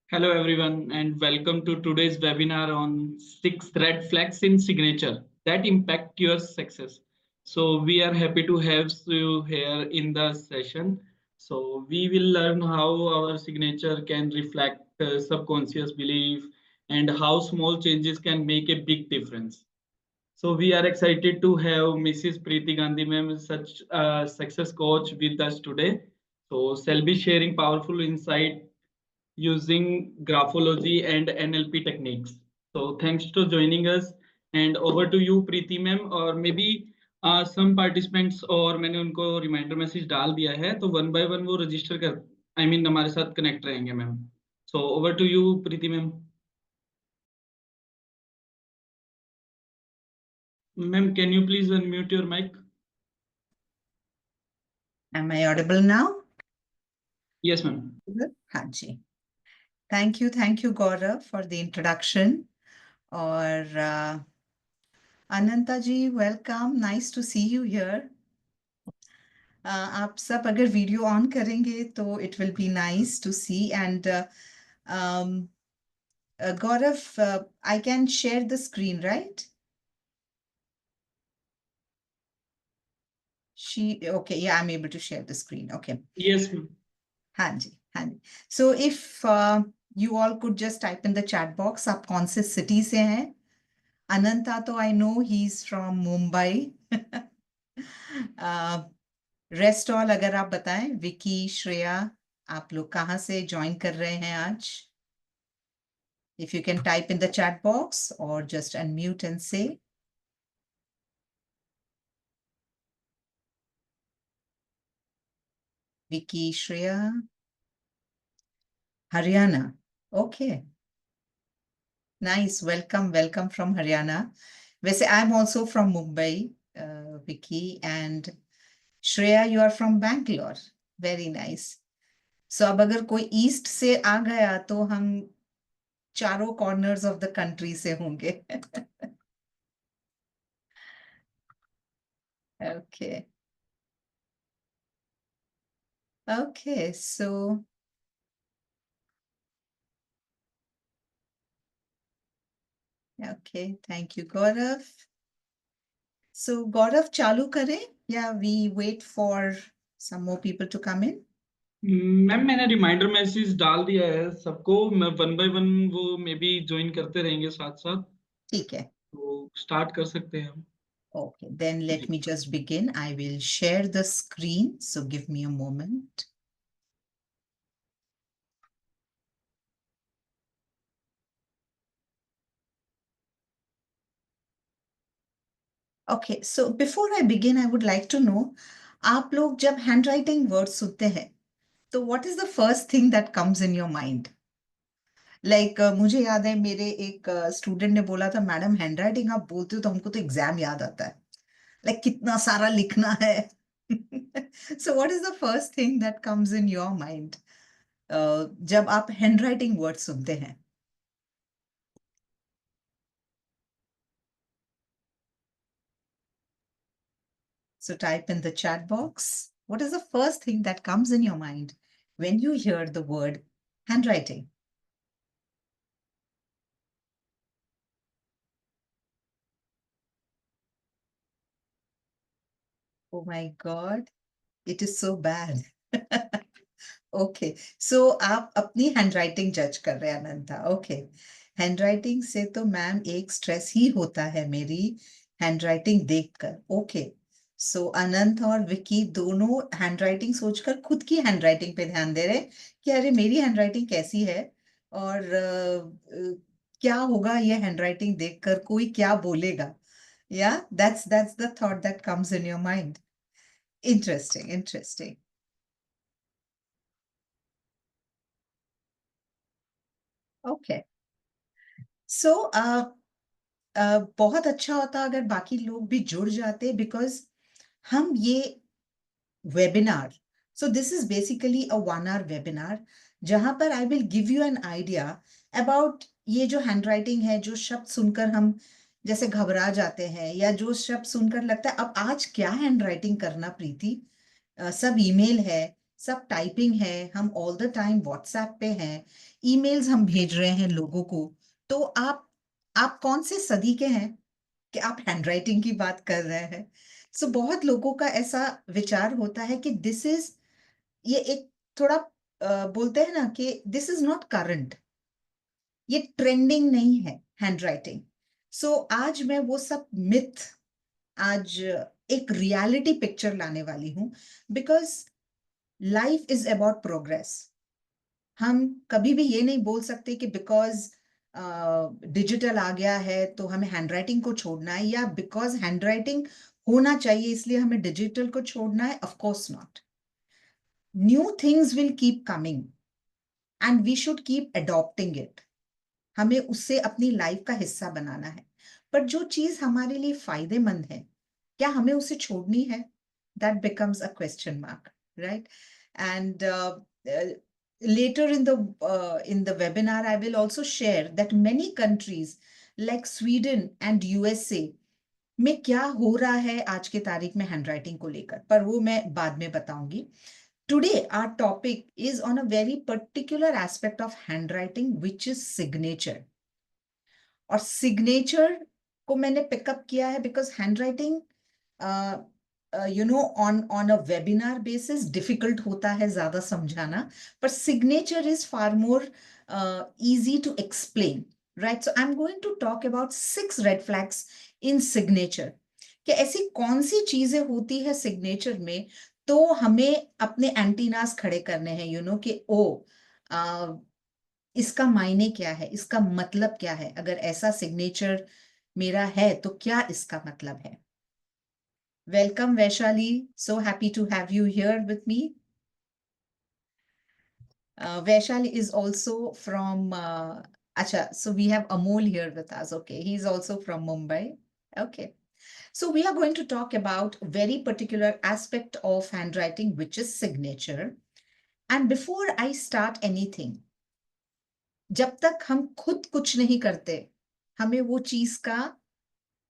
Hello everyone and welcome to today's webinar on 6 red flags in signature that impact your success. So we are happy to have you here in the session. So we will learn how our signature can reflect subconscious belief and how small changes can make a big difference. So we are excited to have Mrs. Preeti Gandhi ma'am, such a success coach with us today. So she'll be sharing powerful insight using graphology and NLP techniques. So thanks for joining us and over to you Preeti ma'am or maybe some participants और मैंने उनको reminder message डाल दिया है तो one by one वो register कर हमारे साथ कनेक्ट रहेंगे ma'am. So over to you Preeti ma'am. Ma'am, can you please unmute your mic? Am I audible now? Yes, ma'am. Hanji. Thank you, Gaurav, for the introduction. Or Ananta ji, welcome. Nice to see you here. आप सब अगर video on करेंगे तो it will be nice to see. And Gaurav, I can share the screen, right? Okay, yeah, I'm able to share the screen. Okay. Yes, ma'am. Hanji. So if you all could just type in the chat box, आप कौन से city से हैं? Ananta, तो I know he's from Mumbai. Rest all अगर आप बताएं, विकी, श्रेया, आप लोग कहाँ से join कर रहे हैं आज? If you can type in the chat box or just unmute and say. Vicky, Shreya. Haryana. Okay. Nice. Welcome from Haryana. वैसे I'm also from Mumbai, Vicky, and Shreya, you are from Bangalore. Very nice. So अब अगर कोई east से आ गया तो हम चारों corners of the country से होंगे. Okay, so okay, thank you, Gaurav. So Gaurav, चालू करें या we wait for some more people to come in? Ma'am मैंने रिमाइंडर मैसेज डाल दिया है सबको. मैं वन बाय वन वो मे बी ज्वाइन करते रहेंगे साथ साथ. ठीक है. तो स्टार्ट कर सकते हैं हम. Okay, then let me just begin. I will share the screen, so give me a moment. Okay, so before I begin, I would like to know, आप लोग जब handwriting words सुनते हैं, तो what is the first thing that comes in your mind? Like मुझे याद है मेरे एक स्टूडेंट ने बोला था, मैडम हैंडराइटिंग आप बोलते हो तो हमको तो एग्जाम याद आता है. Like कितना सारा लिखना है. So what is the first thing that comes in your mind जब आप handwriting words सुनते हैं? So type in the chat box. What is the first thing that comes in your mind when you hear the word handwriting? Oh my God, it is so bad. Okay, so आप अपनी handwriting judge कर रहे हैं अनंता. Okay, handwriting से तो ma'am एक stress ही होता है मेरी handwriting देखकर. Okay, so अनंत और विकी दोनों handwriting सोचकर खुद की handwriting पे ध्यान दे रहे कि अरे मेरी handwriting कैसी है और क्या होगा ये handwriting देखकर, कोई क्या बोलेगा. Yeah, that's the thought that comes in your mind. Interesting. Okay. So बहुत अच्छा होता अगर बाकी लोग भी जुड़ जाते, बिकॉज हम ये webinar, so this is basically a 1 hour webinar जहां पर I will give you an idea about ये जो हैंडराइटिंग है, जो शब्द सुनकर हम जैसे घबरा जाते हैं या जो शब्द सुनकर लगता है अब आज क्या हैंडराइटिंग करना प्रीति, सब ईमेल है सब टाइपिंग है, हम ऑल द टाइम व्हाट्सएप पे हैं, ईमेल्स हम भेज रहे हैं लोगों को, तो आप कौन से सदी के हैं कि आप हैंडराइटिंग की बात कर रहे हैं? सो बहुत लोगों का ऐसा विचार होता है कि दिस इज, ये एक थोड़ा बोलते हैं ना कि दिस इज नॉट करंट, ये ट्रेंडिंग नहीं है हैंडराइटिंग। सो आज मैं वो सब मिथ, आज एक रियलिटी पिक्चर लाने वाली हूं, because life is about progress. हम कभी भी ये नहीं बोल सकते कि बिकॉज डिजिटल आ गया है तो हमें हैंडराइटिंग को छोड़ना है, या बिकॉज हैंडराइटिंग होना चाहिए इसलिए हमें डिजिटल को छोड़ना है। Of course not. New things will keep coming and we should keep adopting it. हमें उससे अपनी लाइफ का हिस्सा बनाना है। पर जो चीज हमारे लिए फायदेमंद है, क्या हमें उसे छोड़नी है? That becomes a question mark, right? And later in the webinar I will also share that many countries like Sweden and USA में क्या हो रहा है आज के तारीख में हैंडराइटिंग को लेकर, पर वो मैं बाद में बताऊंगी। Today, our topic is on a very particular aspect of handwriting, which is signature. और सिग्नेचर को मैंने पिकअप किया है because handwriting on a webinar basis difficult होता है ज्यादा समझाना, पर signature is far more easy to explain, right? So I'm going to talk about 6 red flags in signature, कि ऐसी कौन सी चीजें होती है सिग्नेचर में तो हमें अपने एंटीनास खड़े करने हैं, कि ओ इसका मायने क्या है, इसका मतलब क्या है, अगर ऐसा सिग्नेचर मेरा है तो क्या इसका मतलब है। Welcome Vaishali, so happy to have you here with me. Vaishali is also from acha, so we have Amol here with us. Okay, he's also from Mumbai. Okay, so we are going to talk about very particular aspect of handwriting, which is signature. And before I start anything, जब तक हम खुद कुछ नहीं करते हमें वो चीज का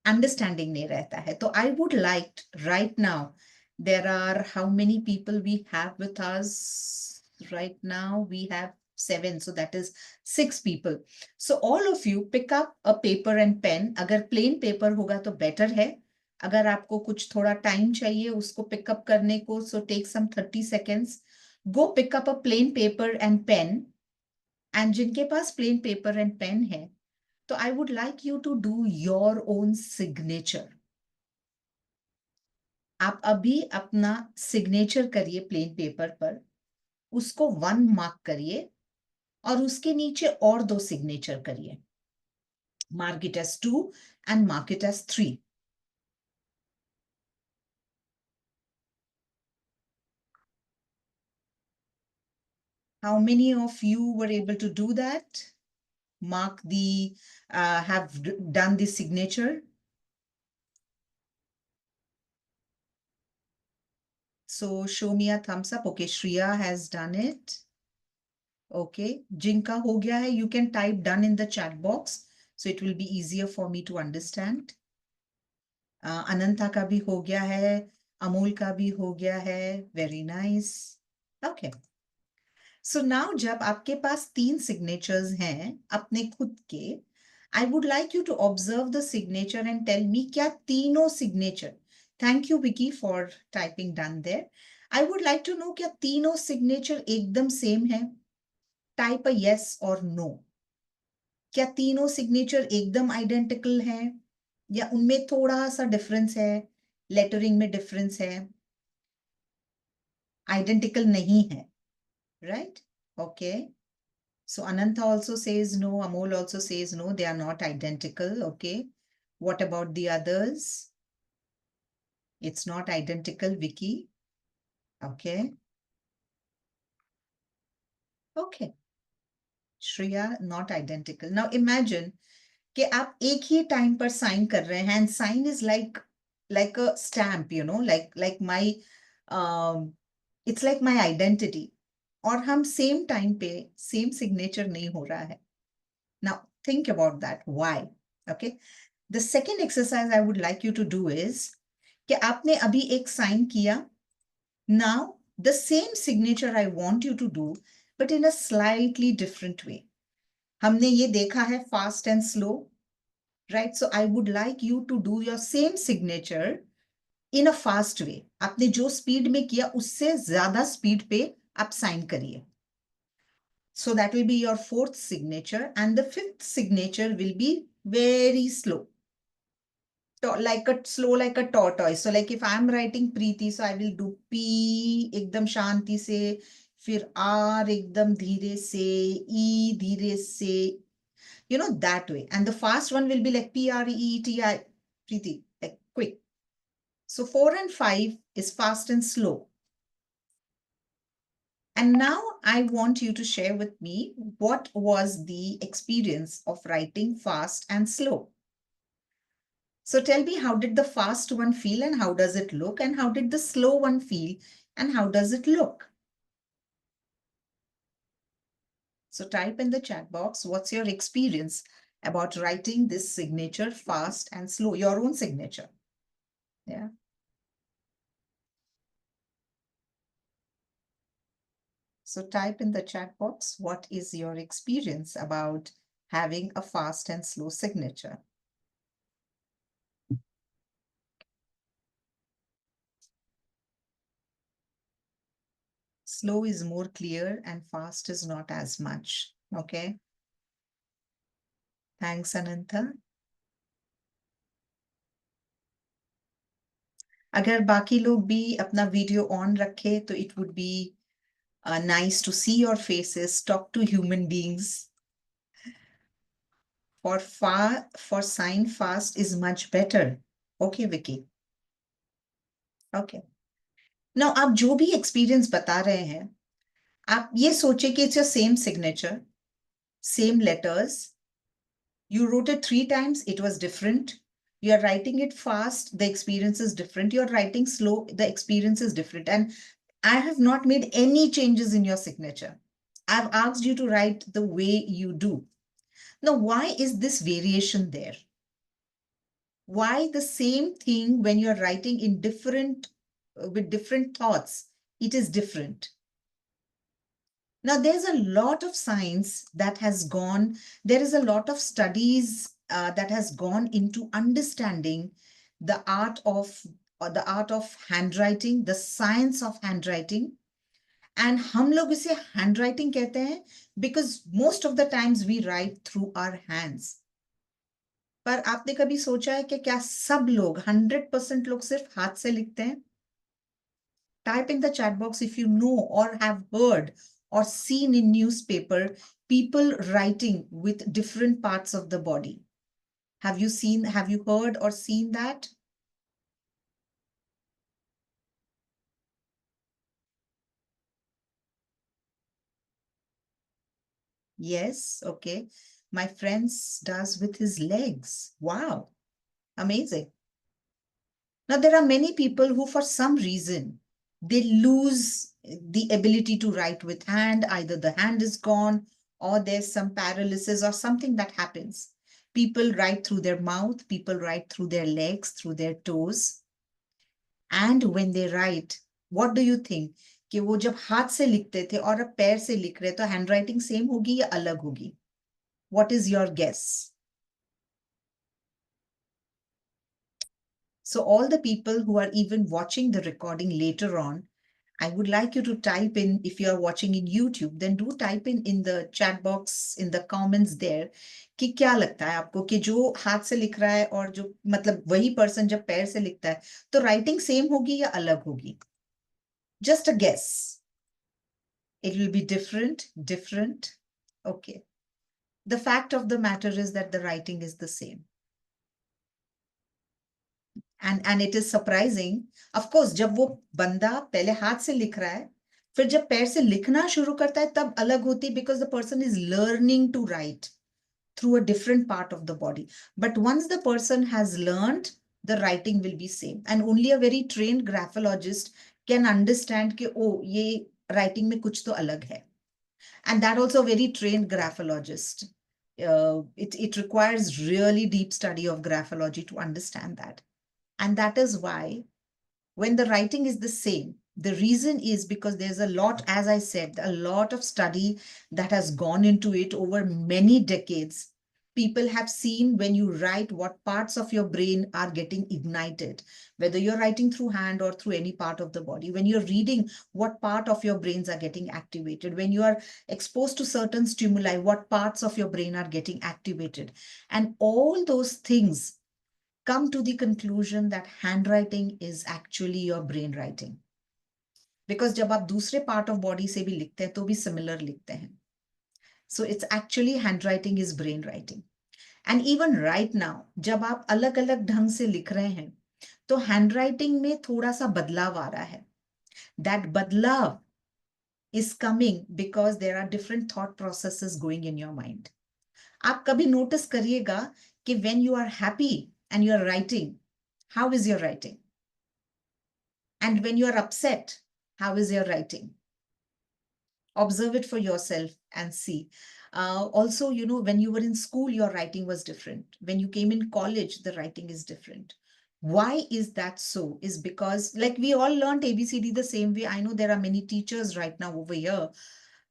अंडरस्टैंडिंग नहीं रहता है। तो I would like right now, there are how many people we have with us right now? We have 7, so that is 6 people. So all of you pick up a paper and pen. अगर plain paper होगा तो better है, अगर आपको कुछ थोड़ा time चाहिए उसको पिकअप करने को, so take some 30 seconds. Go pick up a plain paper and pen. And जिनके पास प्लेन पेपर एंड पेन है, तो I would like you to do your own signature. आप अभी अपना सिग्नेचर करिए प्लेन पेपर पर, उसको 1 मार्क करिए और उसके नीचे और 2 सिग्नेचर करिए। Mark it as 2 and mark it as 3। How many of you were able to do that? Mark the, have done the signature. So show me a thumbs up. Okay, Shreya has done it. Okay, जिनका हो गया है, you can type done in the chat box, so it will be easier for me to understand. अनंता का भी हो गया है, अमोल का भी हो गया है, very nice. Okay. So now जब आपके पास 3 signatures हैं अपने खुद के, I would like you to observe the signature and tell me क्या तीनों signature, thank you Vicky for typing done there. I would like to know क्या तीनों signature एकदम same है? Type a yes or no. क्या तीनों signature एकदम identical हैं या उनमें थोड़ा सा डिफरेंस है, लेटरिंग में डिफरेंस है, आइडेंटिकल नहीं है, right? Okay, so Ananta also says no, Amol also says no, they are not identical. Okay, what about the others? It's not identical, Vicky. Okay, okay, Shreya, not identical. Now imagine कि आप एक ही time पर sign कर रहे हैं, and sign is like a stamp, like my, it's like my identity, और हम same time पे सेम सिग्नेचर नहीं हो रहा है। Now think about that, why? Okay, the second exercise I would like you to do is कि आपने अभी एक साइन किया, now The same signature I want you to do, but in a slightly different way. हमने ये देखा है fast and slow, right? So I would like you to do your same signature in a fast way. आपने जो speed में किया उससे ज़्यादा speed पे आप sign करिए. So that will be your fourth signature, and the fifth signature will be very slow. Slow like a tortoise. So like if I'm writing Preeti, so I will do P एकदम शांति से, फिर R एकदम धीरे से, E धीरे से, you know, that way. And the fast one will be like Preeti, Preeti, like quick. So 4 and 5 is fast and slow. And now I want you to share with me what was the experience of writing fast and slow. So tell me, how did the fast one feel and how does it look? And how did the slow one feel and how does it look? So type in the chat box, what's your experience about writing this signature fast and slow, your own signature? Yeah. So type in the chat box, what is your experience about having a fast and slow signature? Slow is more clear and fast is not as much. Okay. Thanks, Ananta. अगर बाकी लोग भी अपना video on रखे तो it would be nice to see your faces, talk to human beings. For sign fast is much better. Okay, Vicky. Okay. Now, आप जो भी experience बता रहे हैं, आप ये सोचे कि it's your same signature, same letters. You wrote it 3 times, it was different. You are writing it fast, the experience is different. You are writing slow, the experience is different. And I have not made any changes in your signature. I've asked you to write the way you do. Now, why is this variation there? Why the same thing when you're writing in different, with different thoughts, it is different? Now, there's a lot of science that has gone, there is a lot of studies that has gone into understanding the art of handwriting, the science of handwriting. And हम लोग इसे handwriting कहते हैं because most of the times we write through our hands. पर आपने कभी सोचा है कि क्या सब लोग 100% लोग सिर्फ हाथ से लिखते हैं? Type in the chat box if you know or have heard or seen in newspaper people writing with different parts of the body. Have you heard or seen that? Yes, okay. My friends does with his legs. Wow, amazing. Now, there are many people who, for some reason, they lose the ability to write with hand. Either the hand is gone or there's some paralysis or something that happens. People write through their mouth, people write through their legs, through their toes. And when they write, what do you think? कि वो जब हाथ से लिखते थे और अब पैर से लिख रहे तो हैंडराइटिंग सेम होगी या अलग होगी? What is your guess? So all the people who are even watching the recording later on, I would like you to type in, if you are watching in YouTube, then do type in the chat box, in the comments there, कि क्या लगता है आपको कि जो हाथ से लिख रहा है और जो मतलब वही पर्सन जब पैर से लिखता है तो राइटिंग सेम होगी या अलग होगी? Just a guess. It will be different. Okay. The fact of the matter is that the writing is the same. And it is surprising. Of course, जब वो बंदा पहले हाथ से लिख रहा है, फिर जब पैर से लिखना शुरू करता है तब अलग होती है because the person is learning to write through a different part of the body. But once the person has learned, the writing will be same. And only a very trained graphologist can understand कि oh ये writing में कुछ तो अलग है. And that also a very trained graphologist. It requires really deep study of graphology to understand that. And that is why when the writing is the same, The reason is because there's a lot, as I said, a lot of study that has gone into it over many decades. People have seen when you write what parts of your brain are getting ignited, whether you're writing through hand or through any part of the body. When you're reading, what part of your brains are getting activated. When you are exposed to certain stimuli, what parts of your brain are getting activated. And all those things come to the conclusion that handwriting is actually your brain writing. Because जब आप दूसरे part of body से भी लिखते हैं तो भी similar लिखते हैं. So it's actually handwriting is brain writing. And even right now, जब आप अलग अलग ढंग से लिख रहे हैं तो handwriting में थोड़ा सा बदलाव आ रहा है. That बदलाव is coming because there are different thought processes going in your mind. आप कभी notice करिएगा कि when you are happy and you are writing, how is your writing? And when you are upset, how is your writing? Observe it for yourself and see. Also, you know, when you were in school, your writing was different. When you came in college, the writing is different. Why is that so? Is because like we all learned ABCD the same way. I know there are many teachers right now over here.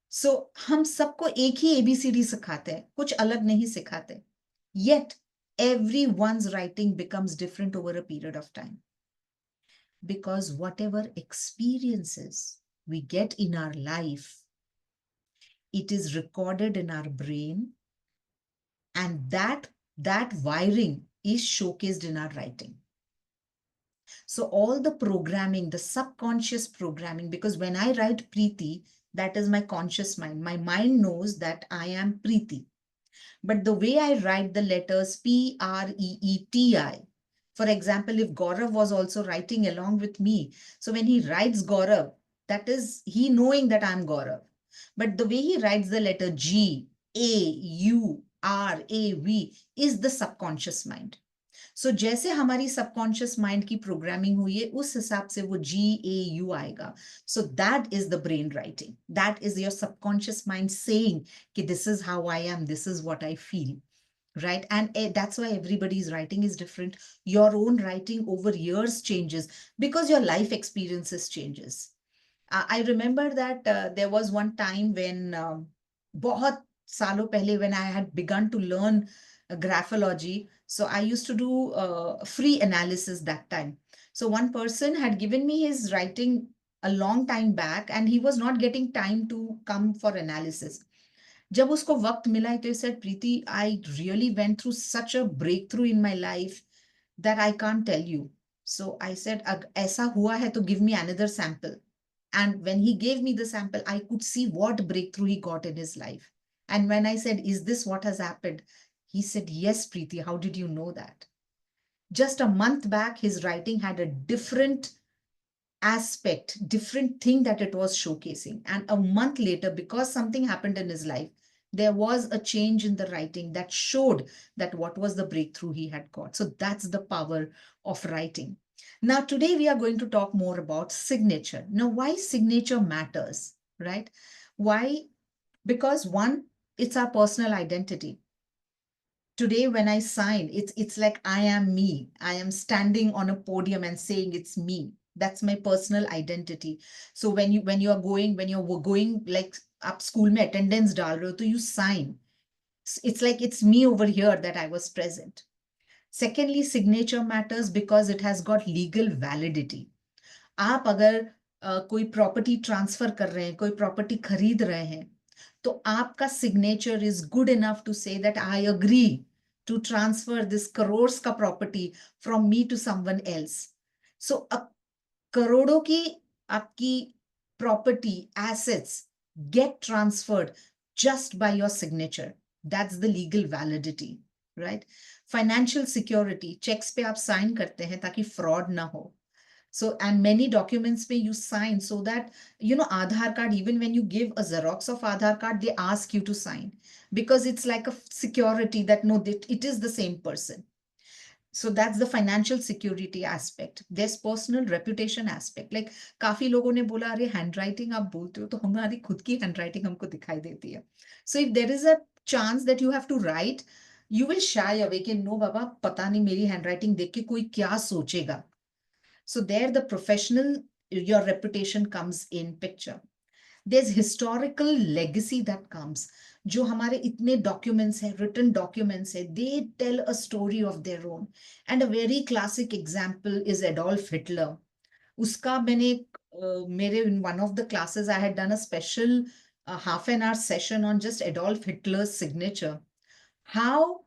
So हम सबको एक ही ABCD सिखाते हैं, कुछ अलग नहीं सिखाते. Yet everyone's writing becomes different over a period of time. Because whatever experiences we get in our life, it is recorded in our brain, and that wiring is showcased in our writing. So all the programming, the subconscious programming, because when I write Preeti, that is my conscious mind. My mind knows that I am Preeti. But the way I write the letters Preeti, for example, if Gaurav was also writing along with me, so when he writes Gaurav, that is he knowing that I'm Gaurav. But the way he writes the letter G, A, U, R, A, V is the subconscious mind. So जैसे हमारी subconscious mind की programming हुई है, उस हिसाब से वो G, A, U आएगा. So that is the brain writing. That is your subconscious mind saying कि this is how I am, this is what I feel. Right. And that's why everybody's writing is different. Your own writing over years changes because your life experiences changes. I remember that there was one time when बहुत सालों पहले when I had begun to learn graphology. So I used to do free analysis that time. So one person had given me his writing a long time back and he was not getting time to come for analysis. जब उसको वक्त मिला तो he said, Preeti, I really went through such a breakthrough in my life that I can't tell you. So I said, ऐसा हुआ है तो give me another sample. And when he gave me the sample, I could see what breakthrough he got in his life. And when I said, is this what has happened? He said, yes, Preeti, how did you know that? Just a month back, his writing had a different aspect, different thing that it was showcasing. And a month later, because something happened in his life, there was a change in the writing that showed that what was the breakthrough he had got. So that's the power of writing. Now, today we are going to talk more about signature. Now, why signature matters, right? Why? Because one, it's our personal identity. Today, when I sign, it's like I am me. I am standing on a podium and saying it's me. That's my personal identity. So when you're going like up school में attendance डाल रहे हो, तो you sign. It's like it's me over here that I was present. Secondly, signature matters because it has got legal validity. आप अगर कोई property transfer कर रहे हैं, कोई प्रॉपर्टी खरीद रहे हैं, तो आपका signature is good enough to say that I agree to transfer this crores का property from me to someone else. So अब करोड़ों की आपकी प्रॉपर्टी assets get transferred just by your signature. That's the legal validity, right? Financial security, checks पे आप sign करते हैं ताकि fraud ना हो. So, and many documents पे you sign so that, you know, Aadhaar card, even when you give a Xerox of Aadhaar card, they ask you to sign because it's like a security that no, it is the same person. So that's the financial security aspect. There's personal reputation aspect. Like काफी लोगों ने बोला अरे handwriting आप बोलते हो तो हमारी खुद की handwriting हमको दिखाई देती है. So if there is a chance that you have to write, you will shy away कि no बाबा पता नहीं मेरी handwriting देख के कोई क्या सोचेगा. So there the professional your reputation comes in picture. There's historical legacy that comes. जो हमारे इतने documents हैं, written documents हैं, they tell a story of their own. And a very classic example is Adolf Hitler. उसका मैंने मेरे in one of the classes I had done a special half an hour session on just Adolf Hitler's signature. How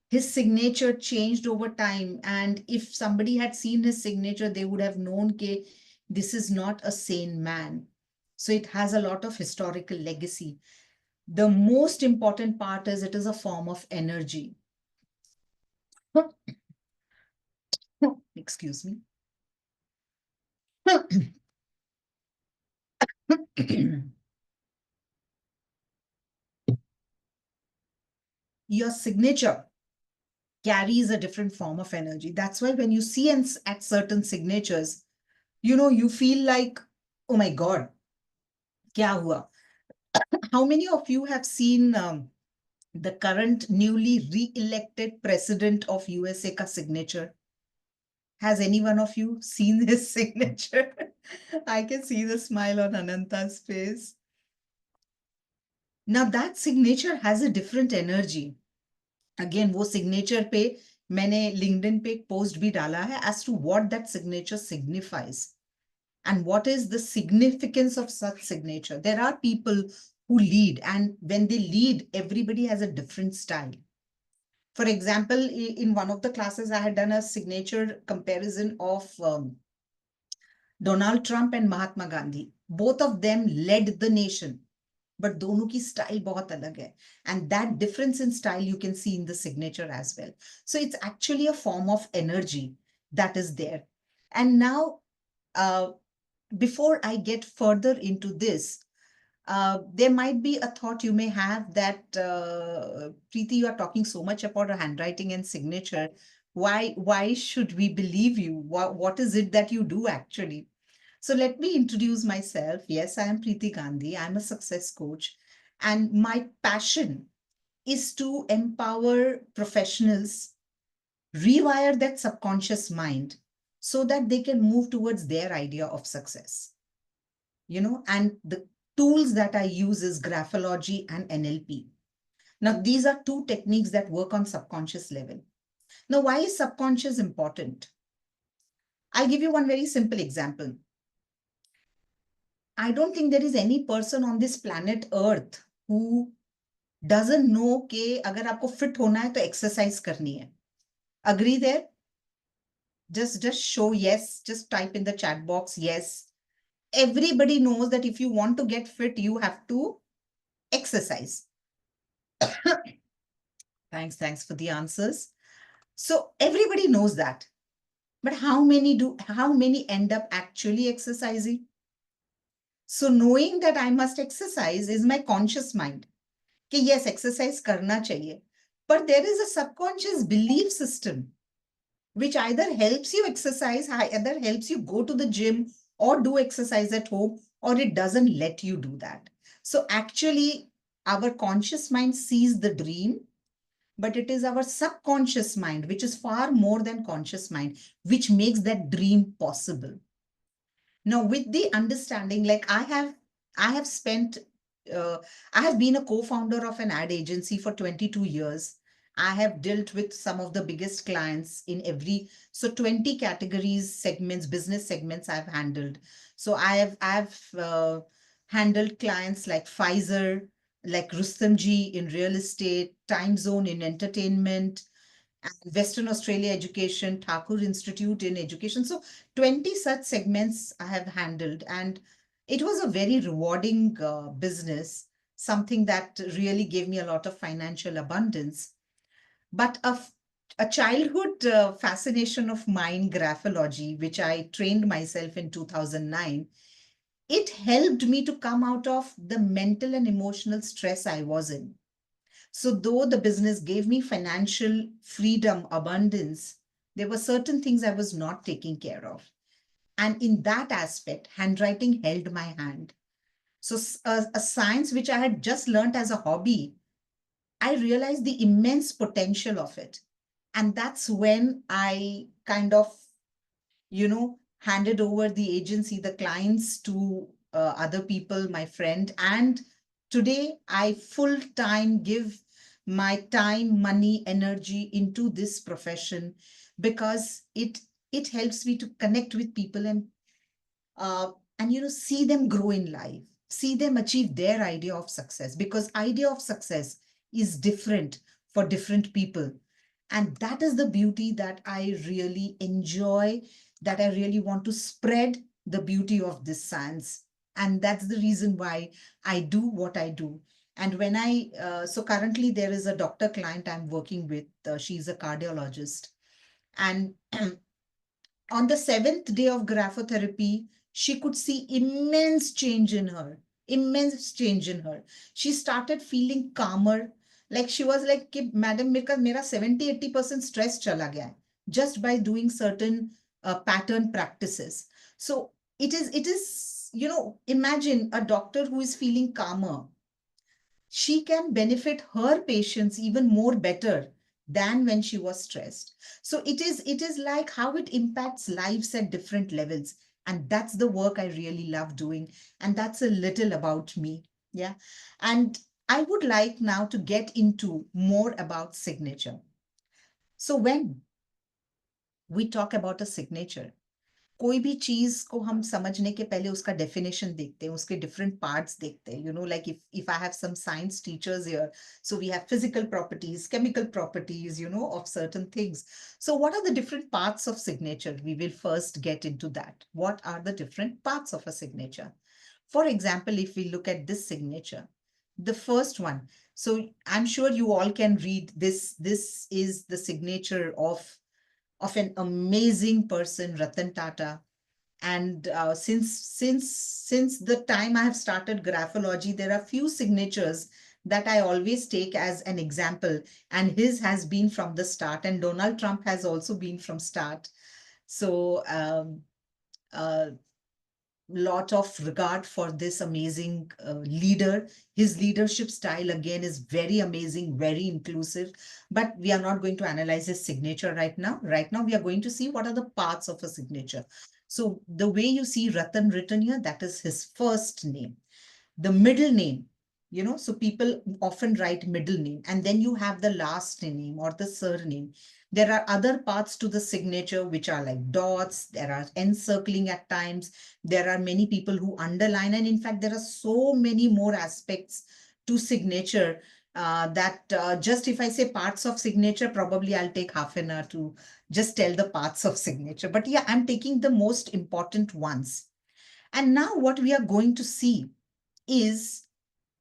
his signature changed over time, and if somebody had seen his signature, they would have known that this is not a sane man. So it has a lot of historical legacy. The most important part is it is a form of energy. Excuse me. Your signature carries a different form of energy. That's why when you see at certain signatures, you feel like, oh my God, kya hua? How many of you have seen the current newly re-elected president of USA ka signature? Has any one of you seen his signature? I can see the smile on Ananta's face. Now that signature has a different energy. Again, वो signature पे मैंने LinkedIn पे एक post भी डाला है as to what that signature signifies and what is the significance of such signature. There are people who lead, and when they lead, everybody has a different style. For example, in one of the classes, I had done a signature comparison of Donald Trump and Mahatma Gandhi. Both of them led the nation, but दोनों की style बहुत अलग है. And that difference in style you can see in the signature as well. So it's actually a form of energy that is there. And now, before I get further into this, there might be a thought you may have that, Preeti, you are talking so much about a handwriting and signature. Why should we believe you? What is it that you do actually? So let me introduce myself. Yes, I am Preeti Gandhi. I'm a success coach. And my passion is to empower professionals, rewire that subconscious mind so that they can move towards their idea of success. And the tools that I use is Graphology and NLP. Now, these are two techniques that work on subconscious level. Now, why is subconscious important? I'll give you one very simple example. I don't think there is any person on this planet Earth who doesn't know कि अगर आपको fit होना है तो exercise करनी है. Agree there? Just show yes. Just type in the chat box yes. Everybody knows that if you want to get fit, you have to exercise. Thanks for the answers. So everybody knows that. But how many end up actually exercising? So knowing that I must exercise is my conscious mind. कि yes, exercise करना चाहिए. But there is a subconscious belief system which either helps you exercise, either helps you go to the gym or do exercise at home, or it doesn't let you do that. So actually, our conscious mind sees the dream, but it is our subconscious mind, which is far more than conscious mind, which makes that dream possible. Now, with the understanding, like I have been a co-founder of an ad agency for 22 years. I have dealt with some of the biggest clients in 20 categories, segments, business segments I've handled. So I've handled clients like Pfizer, like Rustamji in real estate, Time Zone in entertainment, and Western Australia Education, Thakur Institute in education. So 20 such segments I have handled, and it was a very rewarding business, something that really gave me a lot of financial abundance. But a childhood fascination of mine, graphology, which I trained myself in 2009, it helped me to come out of the mental and emotional stress I was in. So though the business gave me financial freedom, abundance, there were certain things I was not taking care of. And in that aspect, handwriting held my hand. So a science which I had just learned as a hobby, I realized the immense potential of it. And that's when I kind of, handed over the agency, the clients to other people, my friend. And today I full time give my time, money, energy into this profession because it helps me to connect with people uh, and see them grow in life, see them achieve their idea of success, because idea of success is different for different people. And that is the beauty that I really enjoy, that I really want to spread the beauty of this science. And that's the reason why I do what I do. And when so currently there is a doctor client I'm working with. She's a cardiologist. And on the seventh day of graphotherapy, she could see immense change in her, immense change in her. She started feeling calmer. Like she was like, कि madam, मेरा 70-80% stress चला गया है just by doing certain pattern practices. So it is, imagine a doctor who is feeling calmer, she can benefit her patients even more better than when she was stressed. So it is like how it impacts lives at different levels. And that's the work I really love doing. And that's a little about me. Yeah. And I would like now to get into more about signature. So when we talk about a signature, कोई भी चीज को हम समझने के पहले उसका definition देखते हैं, उसके डिफरेंट पार्ट्स देखते हैं, like if I have some science teachers here, so we have physical properties, chemical properties, of certain things. So what are the different parts of signature? We will first get into that. What are the different parts of a signature? For example, if we look at this signature, the first one, so I'm sure you all can read this. This is the signature of an amazing person, Ratan Tata. And since the time I have started Graphology, there are few signatures that I always take as an example, and his has been from the start, and Donald Trump has also been from start. So lot of regard for this amazing leader. His leadership style again is very amazing, very inclusive, but we are not going to analyze his signature right now. Right now, we are going to see what are the parts of a signature. So the way you see Ratan written here, that is his first name. The middle name, so people often write middle name, and then you have the last name or the surname. There are other parts to the signature which are like dots, there are encircling at times, there are many people who underline, and in fact, there are so many more aspects to signature that just if I say parts of signature, probably I'll take half an hour to just tell the parts of signature. But yeah, I'm taking the most important ones. And now what we are going to see is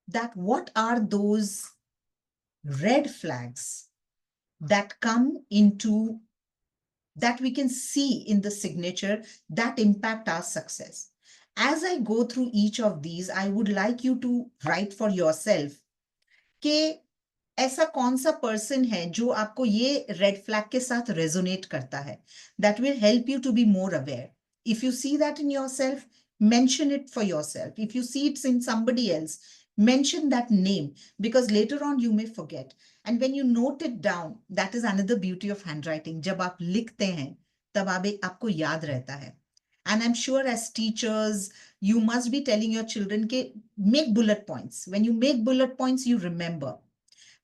that what are those red flags that come into that we can see in the signature that impact our success. As I go through each of these, I would like you to write for yourself कि ऐसा कौन सा person है जो आपको ये red flag के साथ रेजोनेट करता है. That will help you to be more aware. If you see that in yourself, mention it for yourself. If you see it's in somebody else, mention that name, because later on you may forget. And when you note it down, that is another beauty of handwriting. जब आप लिखते हैं तब आपको याद रहता है. And I'm sure as teachers, you must be telling your children ke make bullet points. When you make bullet points, you remember,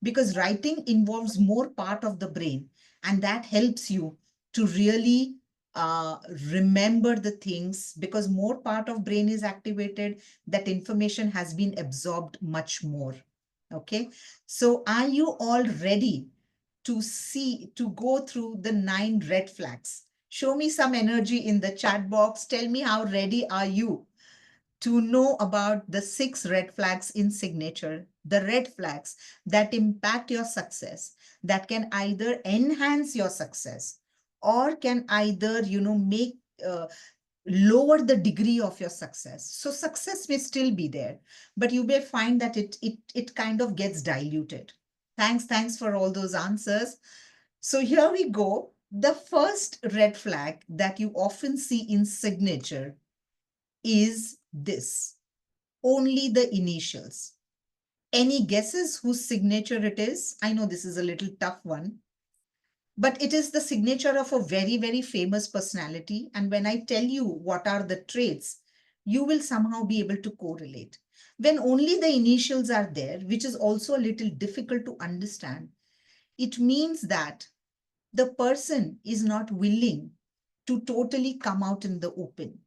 because writing involves more part of the brain, and that helps you to really remember the things, because more part of brain is activated, that information has been absorbed much more. Okay, so are you all ready to go through the 9 red flags? Show me some energy in the chat box. Tell me how ready are you to know about the 6 red flags in signature, the red flags that impact your success, that can either enhance your success or can either, make lower the degree of your success. So success may still be there, but you may find that it kind of gets diluted. Thanks for all those answers. So here we go. The first red flag that you often see in signature is this: only the initials. Any guesses whose signature it is? I know this is a little tough one. but it is the signature of a very, very famous personality. And when I tell you what are the traits, you will somehow be able to correlate. When only the initials are there, which is also a little difficult to understand, it means that the person is not willing to totally come out in the open.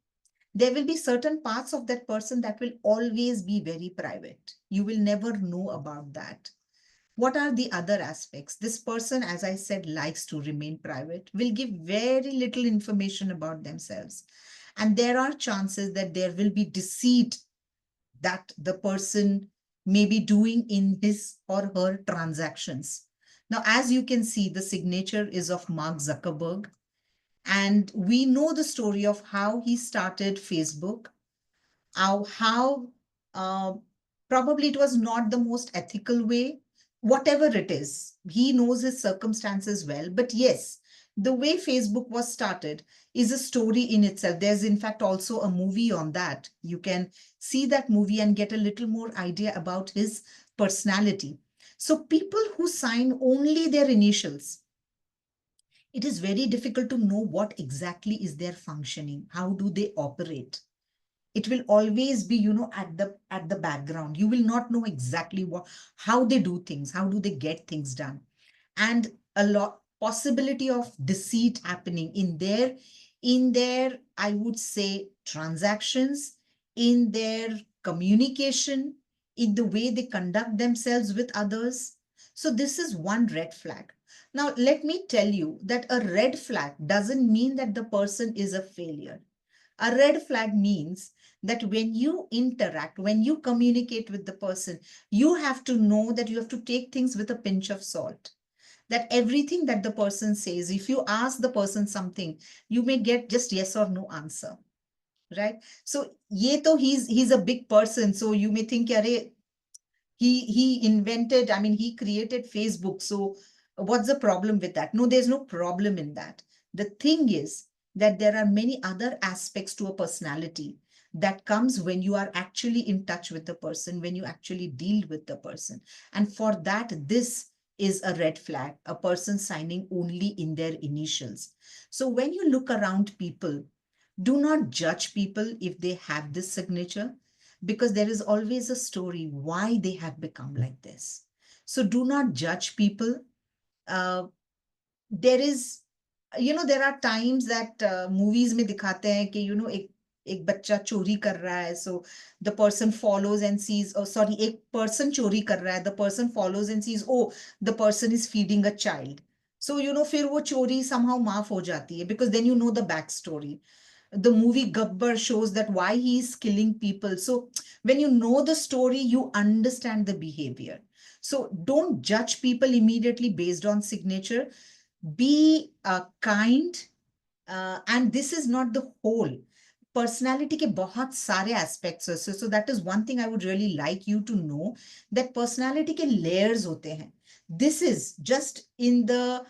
There will be certain parts of that person that will always be very private. You will never know about that. What are the other aspects? This person, as I said, likes to remain private, will give very little information about themselves. And there are chances that there will be deceit that the person may be doing in his or her transactions. Now, as you can see, the signature is of Mark Zuckerberg. And we know the story of how he started Facebook, how probably it was not the most ethical way, whatever it is. He knows his circumstances well. But yes, the way Facebook was started is a story in itself. There's, in fact, also a movie on that. You can see that movie and get a little more idea about his personality. So people who sign only their initials, it is very difficult to know what exactly is their functioning. How do they operate? It will always be, at the background. You will not know exactly how they do things, how do they get things done. And a lot possibility of deceit happening in their, I would say, transactions, in their communication, in the way they conduct themselves with others. So this is one red flag. Now let me tell you that a red flag doesn't mean that the person is a failure. A red flag means that when you interact, when you communicate with the person, you have to know that you have to take things with a pinch of salt. That everything that the person says, if you ask the person something, you may get just yes or no answer, right? So ye to he's a big person, so you may think, Yare, he invented, I mean, he created Facebook. So what's the problem with that? No, there's no problem in that. The thing is that there are many other aspects to a personality that comes when you are actually in touch with the person, when you actually deal with the person. And for that, this is a red flag, a person signing only in their initials. So when you look around people, do not judge people if they have this signature, because there is always a story why they have become like this. So do not judge people. Uh, there is, there are times that movies में दिखाते हैं कि, एक बच्चा चोरी कर रहा है, so the person follows and sees, oh sorry, एक person चोरी कर रहा है, the person follows and sees, oh, the person is feeding a child. So, फिर वो चोरी somehow माफ हो जाती है, because then you know the backstory. The movie Gabbar shows that why he is killing people. So when you know the story, you understand the behavior. So don't judge people immediately based on signature. Be kind, and this is not the whole. Personality के बहुत सारे aspects हैं. So that is one thing I would really like you to know, that personality के layers होते हैं. This is just in the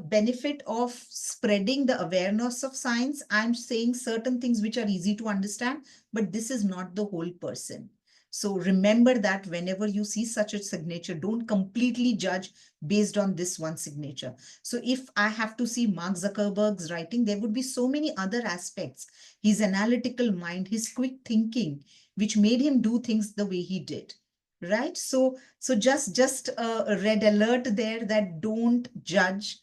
benefit of spreading the awareness of science. I'm saying certain things which are easy to understand, but this is not the whole person. So remember that whenever you see such a signature, don't completely judge based on this one signature. So if I have to see Mark Zuckerberg's writing, there would be so many other aspects. His analytical mind, his quick thinking, which made him do things the way he did. Right? So just a red alert there, that don't judge.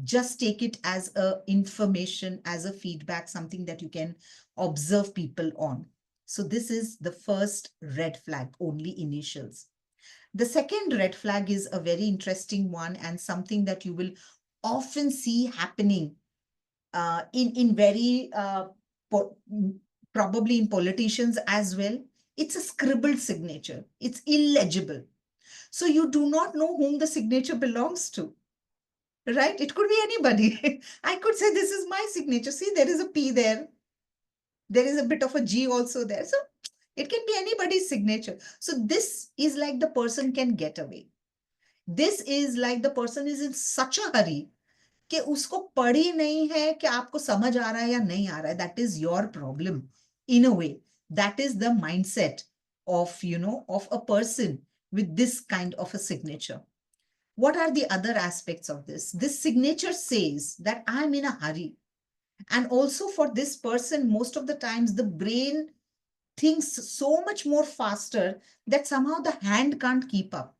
Just take it as a information, as a feedback, something that you can observe people on. So this is the first red flag, only initials. The second red flag is a very interesting one, and something that you will often see happening in very probably in politicians as well. It's a scribbled signature. It's illegible. So you do not know whom the signature belongs to, right? It could be anybody. I could say, this is my signature. See, there is a P there. There is a bit of a G also there. So it can be anybody's signature. So this is like the person can get away. This is like the person is in such a hurry कि उसको पड़ी नहीं है कि आपको समझ आ रहा है या नहीं आ रहा है. That is your problem in a way. That is the mindset of, of a person with this kind of a signature. What are the other aspects of this? This signature says that I'm in a hurry. And also for this person, most of the times the brain thinks so much more faster that somehow the hand can't keep up.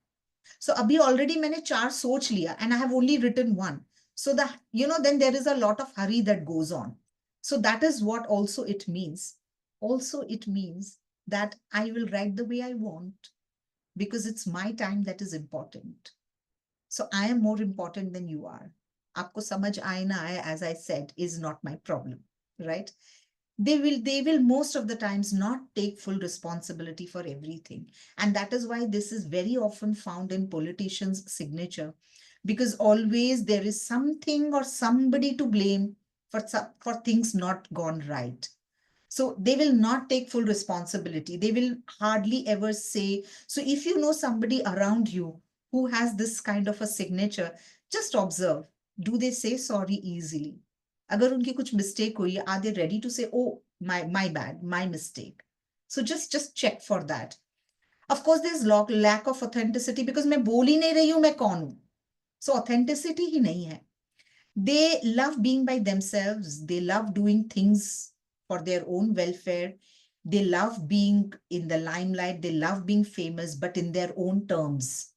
So abhi already मैंने चार सोच लिया and I have only written one. So then there is a lot of hurry that goes on. So that is what also it means. Also it means that I will write the way I want because it's my time that is important. So I am more important than you are. आपको समझ आए ना आए, as I said, is not my problem, right? They will most of the times not take full responsibility for everything. And that is why this is very often found in politicians' signature, because always there is something or somebody to blame for things not gone right. So they will not take full responsibility. They will hardly ever say. So if you know somebody around you who has this kind of a signature, just observe. Do they say sorry easily? अगर उनकी कुछ mistake हुई, are they ready to say, oh, my bad, my mistake? So just check for that. Of course, there's lack of authenticity because मैं बोल ही नहीं रही हूँ मैं कौन हूँ. So authenticity ही नहीं है. They love being by themselves. They love doing things for their own welfare. They love being in the limelight. They love being famous, but in their own terms,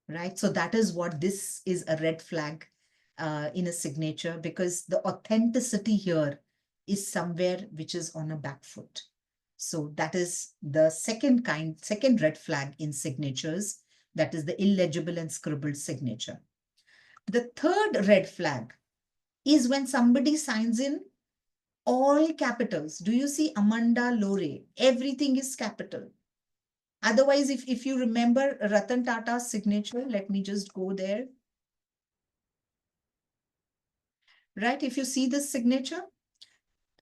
right? So that is what this is a red flag in a signature, because the authenticity here is somewhere which is on a back foot. So that is the second red flag in signatures. That is the illegible and scribbled signature. The third red flag is when somebody signs in all capitals. Do you see Amanda Lore? Everything is capital. Otherwise, if you remember Ratan Tata's signature, let me just go there. Right? If you see this signature,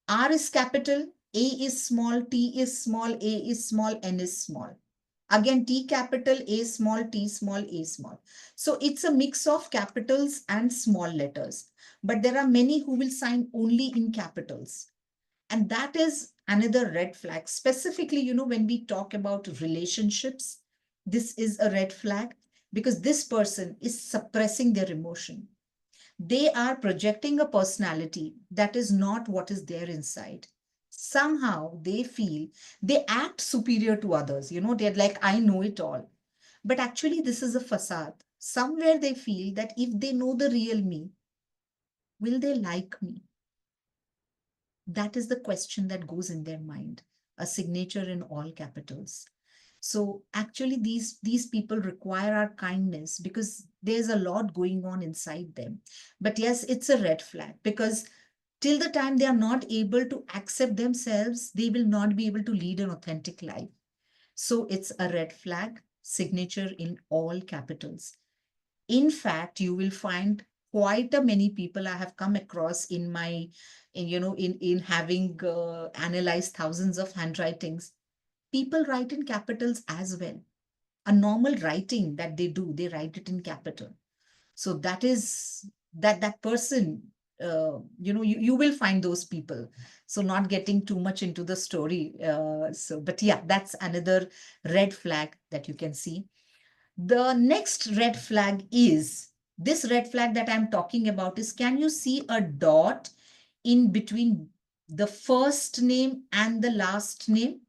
R is capital, A is small, T is small, A is small, N is small. Again, T capital, A small, T small, A small. So it's a mix of capitals and small letters. But there are many who will sign only in capitals. And that is another red flag. Specifically, when we talk about relationships, this is a red flag because this person is suppressing their emotion. They are projecting a personality that is not what is there inside. Somehow they feel they act superior to others. They're like, I know it all. But actually, this is a facade. Somewhere they feel that if they know the real me, will they like me? That is the question that goes in their mind. A signature in all capitals. So actually, these people require our kindness because there's a lot going on inside them. But yes, it's a red flag because till the time they are not able to accept themselves, they will not be able to lead an authentic life. So it's a red flag, signature in all capitals. In fact, you will find quite a many people I have come across in my, in having analyzed thousands of handwritings. People write in capitals as well. A normal writing that they do, they write it in capital. So that is that person, you will find those people. So not getting too much into the story. But yeah, that's another red flag that you can see. The next red flag is this red flag that I'm talking about is, can you see a dot in between the first name and the last name?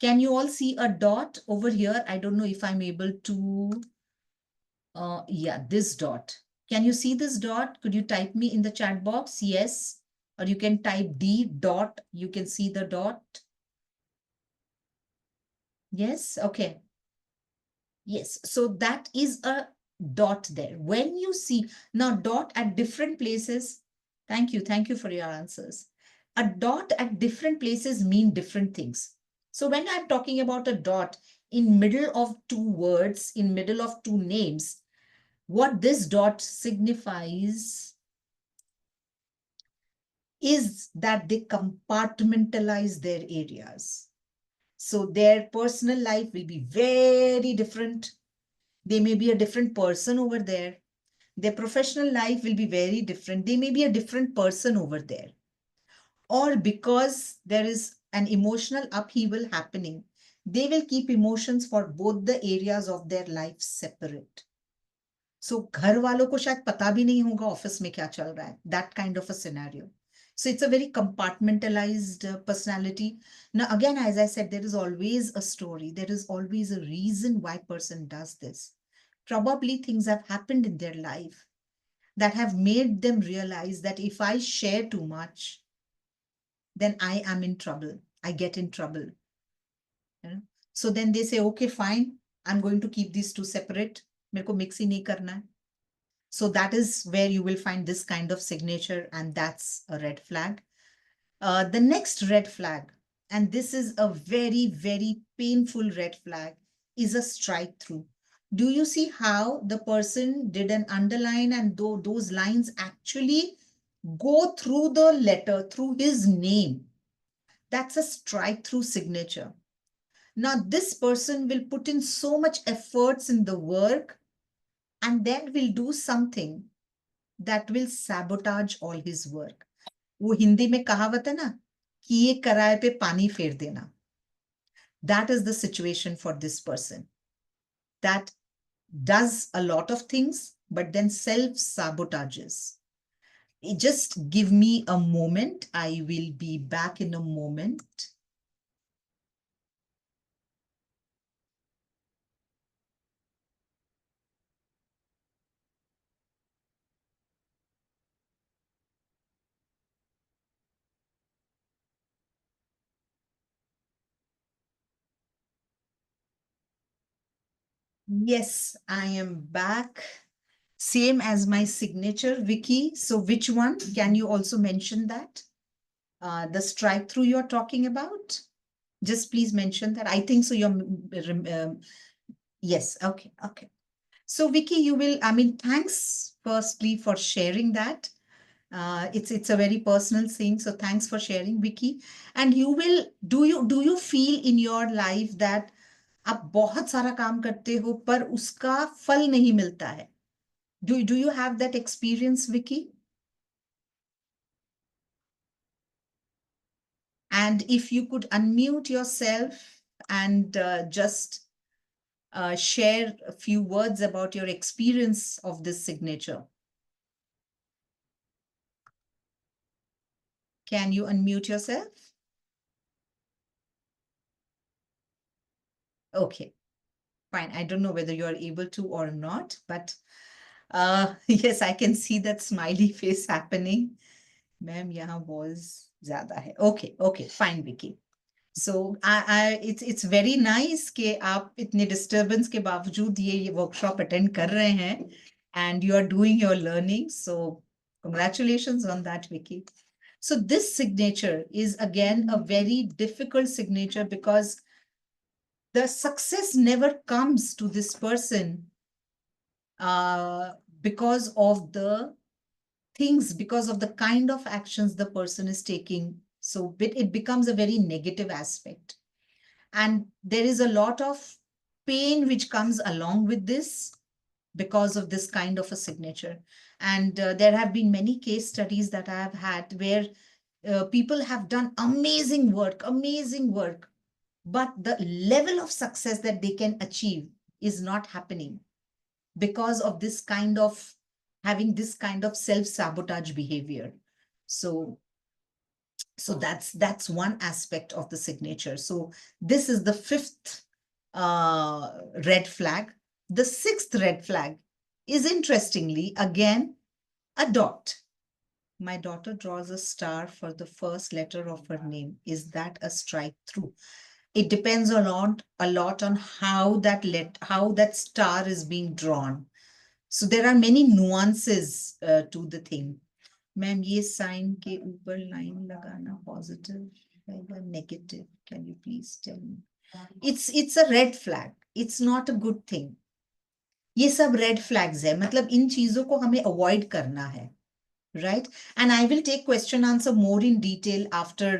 Can you all see a dot over here? I don't know if I'm able to, yeah, this dot. Can you see this dot? Could you type me in the chat box? Yes. Or you can type D dot. You can see the dot. Yes. Okay. Yes. So that is a dot there. When you see now dot at different places, thank you. Thank you for your answers. A dot at different places mean different things. So when I'm talking about a dot in middle of two words, in middle of two names, what this dot signifies is that they compartmentalize their areas. So their personal life will be very different. They may be a different person over there. Their professional life will be very different. They may be a different person over there. Or because there is an emotional upheaval happening, they will keep emotions for both the areas of their life separate. So घर वालों को शायद पता भी नहीं होगा office में क्या चल रहा है. That kind of a scenario. So it's a very compartmentalized personality. Now, again, as I said, there is always a story. There is always a reason why person does this. Probably things have happened in their life that have made them realize that if I share too much, then I am in trouble. I get in trouble. You know? So then they say, okay, fine. I'm going to keep these two separate. मेरे को mix ही नहीं करना है. So that is where you will find this kind of signature, and that's a red flag. The next red flag, and this is a very, very painful red flag, is a strike through. Do you see how the person did an underline and those lines actually go through the letter, through his name? That's a strike through signature. Now, this person will put in so much efforts in the work and then will do something that will sabotage all his work. वो हिंदी में कहावत है ना, किए कराए पे पानी फेर देना. That is the situation for this person, that does a lot of things but then self-sabotages. Just give me a moment. I will be back in a moment. Yes, I am back. Same as my signature, Vicky. So which one? Can you also mention that? The strike through you're talking about? Just please mention that. I think so. Yes. Okay. Okay. So Vicky, you will, I mean, thanks firstly for sharing that. It's a very personal thing. So thanks for sharing, Vicky. And you will, do you feel in your life that आप बहुत सारा काम करते हो पर उसका फल नहीं मिलता है? Do you have that experience, Vicky? And if you could unmute yourself and just share a few words about your experience of this signature. Can you unmute yourself? Okay, fine. I don't know whether you are able to or not, but yes, I can see that smiley face happening. Ma'am, yahan was zyada hai. Okay, okay, fine, Vicky. So it's very nice कि आप इतने disturbance के बावजूद ये workshop attend कर रहे हैं and you are doing your learning. So congratulations on that, Vicky. So this signature is again a very difficult signature because the success never comes to this person because of the things, because of the kind of actions the person is taking. So it becomes a very negative aspect. And there is a lot of pain which comes along with this because of this kind of a signature. And there have been many case studies that I have had where people have done amazing work, but the level of success that they can achieve is not happening because of this kind of having this kind of self-sabotage behavior. So that's one aspect of the signature. So this is the fifth red flag. The sixth red flag is, interestingly, again, a dot. My daughter draws a star for the first letter of her name. Is that a strike through? It depends a lot on how that star is being drawn. So there are many nuances to the thing. Ma'am, ये sign के ऊपर line लगाना positive है या negative? Can you please tell me? It's a red flag. It's not a good thing. ये सब red flags है. मतलब इन चीजों को हमें avoid करना है, right? And I will take question answer more in detail after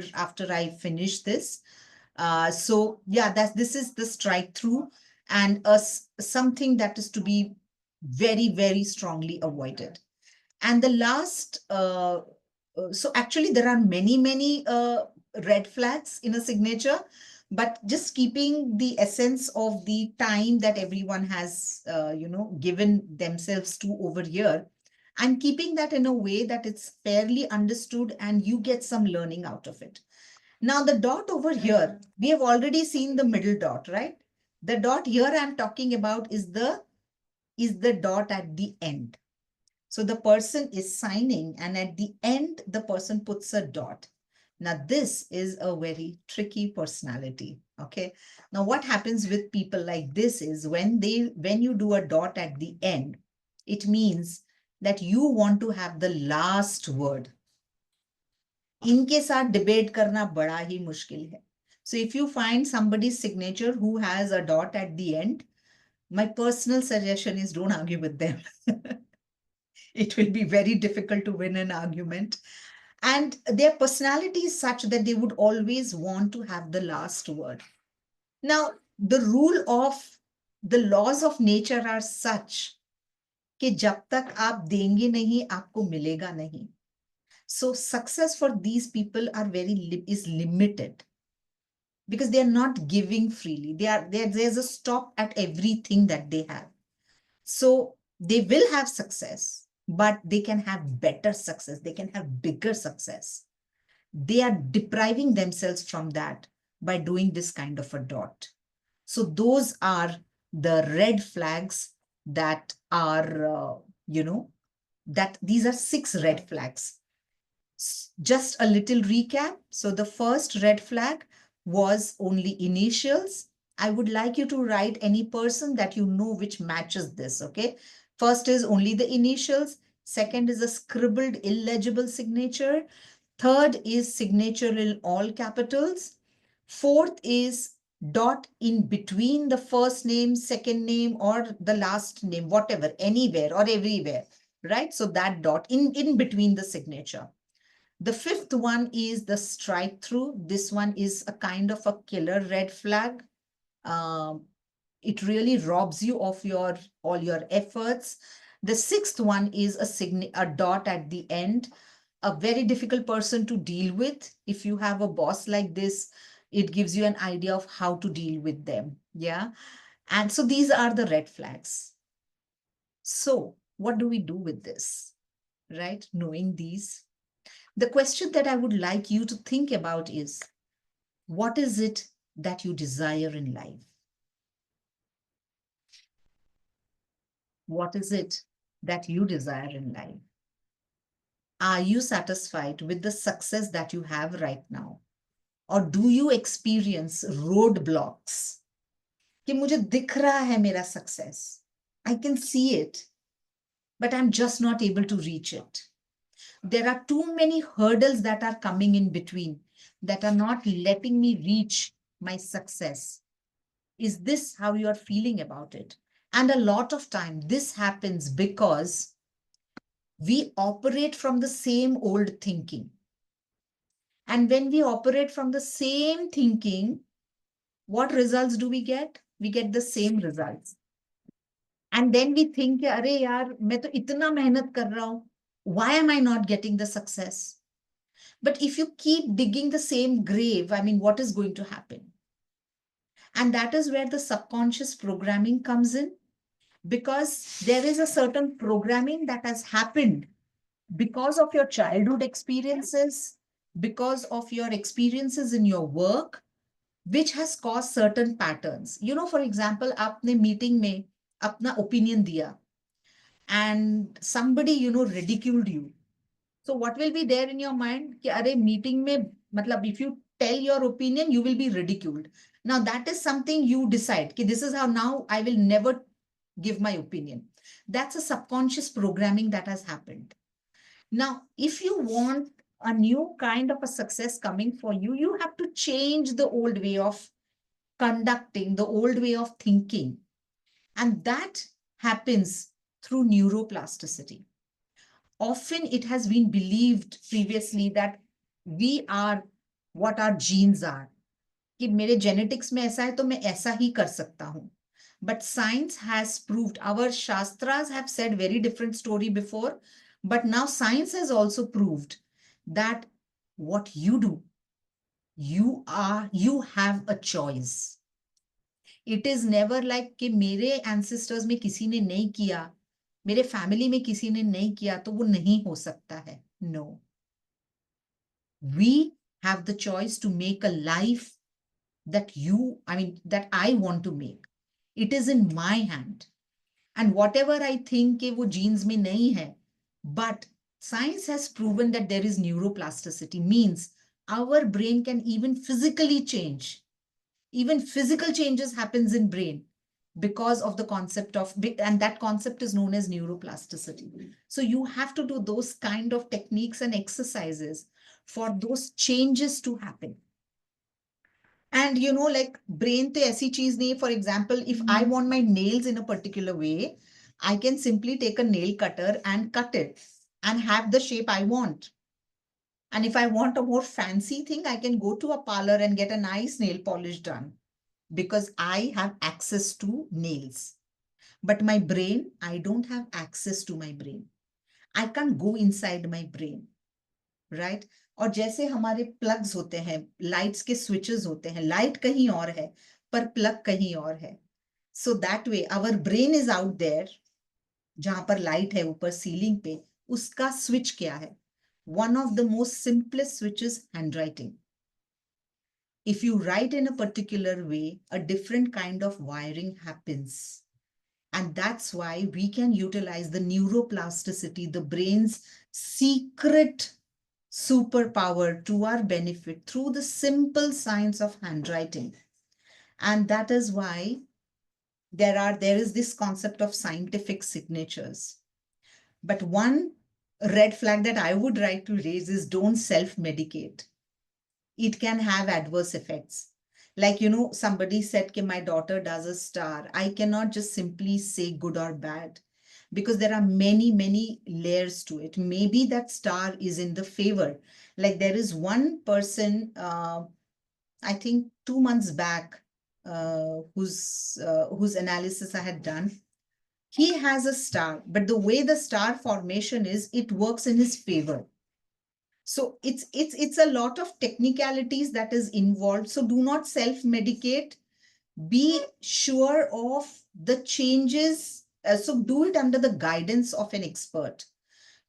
I finish this. So yeah, this is the strike through and something that is to be very, very strongly avoided. And the last, so actually there are many red flags in a signature, but just keeping the essence of the time that everyone has, given themselves to over here, and keeping that in a way that it's fairly understood and you get some learning out of it. Now, the dot over here, we have already seen the middle dot, right? The dot here I'm talking about is the dot at the end. So the person is signing, and at the end, the person puts a dot. Now, this is a very tricky personality. Okay. Now, what happens with people like this is when you do a dot at the end, it means that you want to have the last word. इनके साथ debate करना बड़ा ही मुश्किल है. So if you find somebody's signature who has a dot at the end, my personal suggestion is don't argue with them. It will be very difficult to win an argument. And their personality is such that they would always want to have the last word. Now, the laws of nature are such कि जब तक आप देंगे नहीं, आपको मिलेगा नहीं. So success for these people is limited because they are not giving freely. There's a stop at everything that they have. So they will have success, but they can have better success. They can have bigger success. They are depriving themselves from that by doing this kind of a dot. So those are the red flags that are, that these are 6 red flags. Just a little recap. So the first red flag was only initials. I would like you to write any person that you know which matches this, okay? First is only the initials. Second is a scribbled illegible signature. Third is signature in all capitals. Fourth is dot in between the first name, second name, or the last name, whatever, anywhere or everywhere, right? So that dot in between the signature. The fifth one is the strike through. This one is a kind of a killer red flag. It really robs you of all your efforts. The sixth one is a dot at the end, a very difficult person to deal with. If you have a boss like this, it gives you an idea of how to deal with them. Yeah. And so these are the red flags. So what do we do with this, right? Knowing these. The question that I would like you to think about is, what is it that you desire in life? What is it that you desire in life? Are you satisfied with the success that you have right now? Or do you experience roadblocks? कि मुझे दिख रहा है मेरा success. I can see it, but I'm just not able to reach it. There are too many hurdles that are coming in between that are not letting me reach my success. Is this how you are feeling about it? And a lot of time this happens because we operate from the same old thinking. And when we operate from the same thinking, what results do we get? We get the same results. And then we think, अरे यार, मैं तो इतना मेहनत कर रहा हूँ. Why am I not getting the success? But if you keep digging the same grave, I mean, what is going to happen? And that is where the subconscious programming comes in, because there is a certain programming that has happened because of your childhood experiences, because of your experiences in your work, which has caused certain patterns. For example, आपने meeting में अपना opinion दिया and somebody, ridiculed you. So what will be there in your mind? कि अरे meeting में, मतलब if you tell your opinion, you will be ridiculed. Now that is something you decide. कि this is how now I will never give my opinion. That's a subconscious programming that has happened. Now, if you want a new kind of a success coming for you, you have to change the old way of conducting, the old way of thinking. And that happens through neuroplasticity. Often it has been believed previously that we are what our genes are. कि मेरे genetics में ऐसा है तो मैं ऐसा ही कर सकता हूँ. But science has proved, our Shastras have said very different story before, but now science has also proved that what you do, You have a choice. It is never like कि मेरे ancestors में किसी ने नहीं किया, मेरे family में किसी ने नहीं किया तो वो नहीं हो सकता है. No. We have the choice to make a life that that I want to make. It is in my hand. And whatever I think कि वो genes में नहीं है, but science has proven that there is neuroplasticity, means our brain can even physically change. Even physical changes happens in brain because of the concept of, and that concept is known as neuroplasticity. So you have to do those kind of techniques and exercises for those changes to happen. And like brain to aisi cheez nahi. For example, if I want my nails in a particular way, I can simply take a nail cutter and cut it and have the shape I want. And if I want a more fancy thing, I can go to a parlor and get a nice nail polish done because I have access to nails. But my brain, I don't have access to my brain. I can't go inside my brain, right? और जैसे हमारे plugs होते हैं, lights के switches होते हैं, light कहीं और है पर प्लग कहीं और है. So that way our brain is out there, जहां पर लाइट है ऊपर सीलिंग पे, उसका स्विच क्या है? One of the most simplest switch is hand writing. If you write in a particular way, a different kind of wiring happens. And that's why we can utilize the neuroplasticity, the brain's secret superpower to our benefit through the simple science of handwriting. And that is why there is this concept of scientific signatures. But one red flag that I would like to raise is don't self-medicate. It can have adverse effects. Like, somebody said, "Ki my daughter does a star." I cannot just simply say good or bad because there are many, many layers to it. Maybe that star is in the favor. Like there is one person, I think 2 months back, whose analysis I had done. He has a star, but the way the star formation is, it works in his favor. So it's a lot of technicalities that is involved. So do not self-medicate. Be sure of the changes. So do it under the guidance of an expert.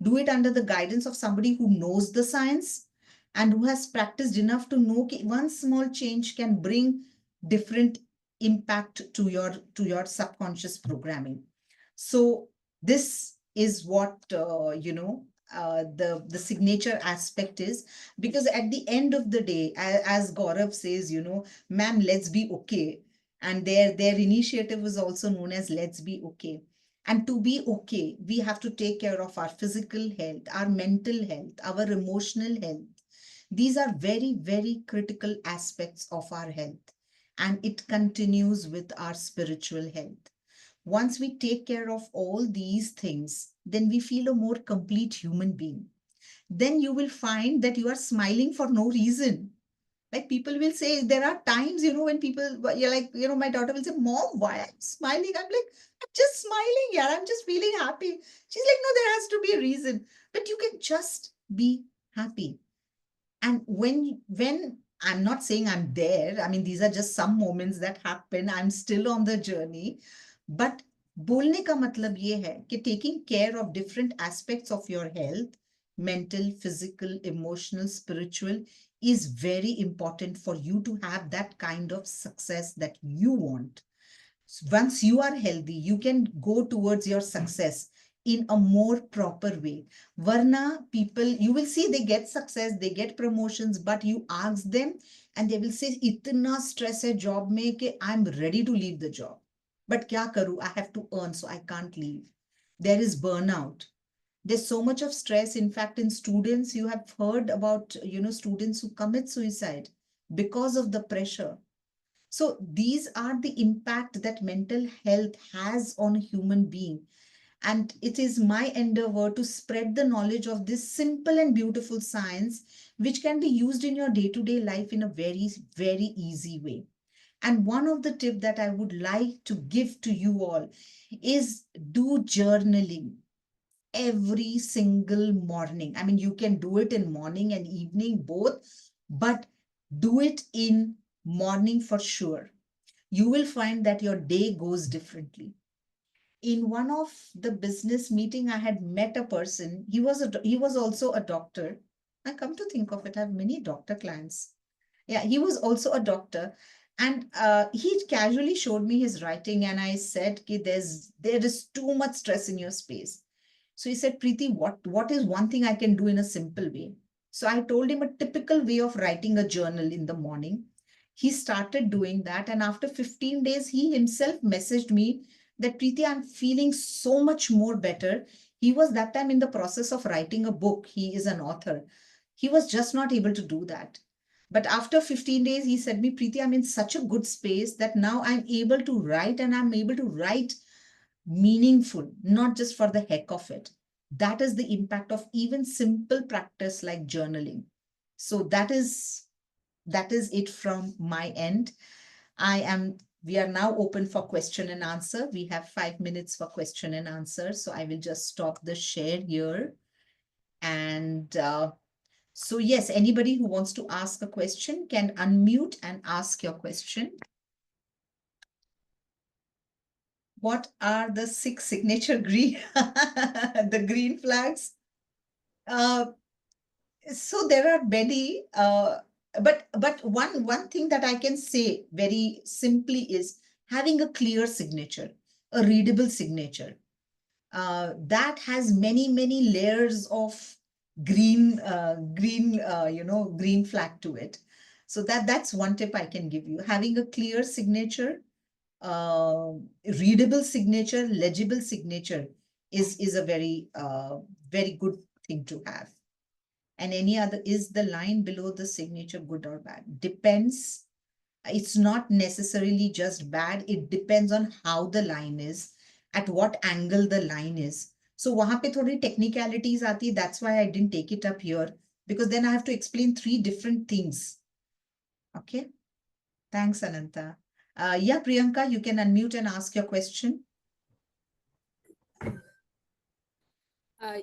Do it under the guidance of somebody who knows the science and who has practiced enough to know that one small change can bring different impact to your subconscious programming. So this is what the signature aspect is, because at the end of the day, as Gaurav says, ma'am, let's be okay. And their initiative is also known as Let's Be Okay. And to be okay, we have to take care of our physical health, our mental health, our emotional health. These are very, very critical aspects of our health. And it continues with our spiritual health. Once we take care of all these things, then we feel a more complete human being. Then you will find that you are smiling for no reason. Like people will say, there are times, when people, you're like, my daughter will say, "Mom, why are you smiling?" I'm like, "I'm just smiling, yeah. I'm just feeling happy." She's like, "No, there has to be a reason." But you can just be happy. And when I'm not saying I'm there, I mean, these are just some moments that happen. I'm still on the journey. But बोलने का मतलब ये है कि taking care of different aspects of your health, mental, physical, emotional, spiritual, is very important for you to have that kind of success that you want. Once you are healthy, you can go towards your success in a more proper way. Varna, people, you will see they get success, they get promotions, but you ask them and they will say, "Itna stress hai job mein ke I'm ready to leave the job. But kya karu? I have to earn, so I can't leave." There is burnout. There's so much of stress. In fact, in students, you have heard about, students who commit suicide because of the pressure. So these are the impact that mental health has on a human being. And it is my endeavor to spread the knowledge of this simple and beautiful science, which can be used in your day-to-day life in a very, very easy way. And one of the tips that I would like to give to you all is do journaling every single morning. I mean, you can do it in morning and evening both, but Do it in morning for sure. You will find that your day goes differently. In one of the business meeting, I had met a person. He was also a doctor. I come to think of it, I have many doctor clients. Yeah, he was also a doctor. And he casually showed me his writing, and I said, Ki, there is too much stress in your space. So he said, Preeti, what is one thing I can do in a simple way? So I told him a typical way of writing a journal in the morning. He started doing that. And after 15 days, he himself messaged me that, Preeti, I'm feeling so much more better. He was that time in the process of writing a book. He is an author. He was just not able to do that. But after 15 days, he said me, Preeti, I'm in such a good space that now I'm able to write, and I'm able to write meaningful, not just for the heck of it. That is the impact of even simple practice like journaling. So that is it from my end. We are now open for question and answer. We have 5 minutes for question and answer. So I will just stop the share here. And so yes, anybody who wants to ask a question can unmute and ask your question. What are the 6 signature green, the green flags? Uh, so there are many, but one thing that I can say very simply is having a clear signature, a readable signature. That has many layers of green flag to it. So that's one tip I can give you. Having a clear signature, uh, readable signature, legible signature is a very good thing to have. And any other, is the line below the signature good or bad? Depends. It's not necessarily just bad. It depends on how the line is, at what angle the line is. So वहां पे थोड़ी technicalities आती. That's why I didn't take it up here, because then I have to explain 3 different things. Okay. Thanks, Ananta. Yeah, Priyanka, you can unmute and ask your question. Am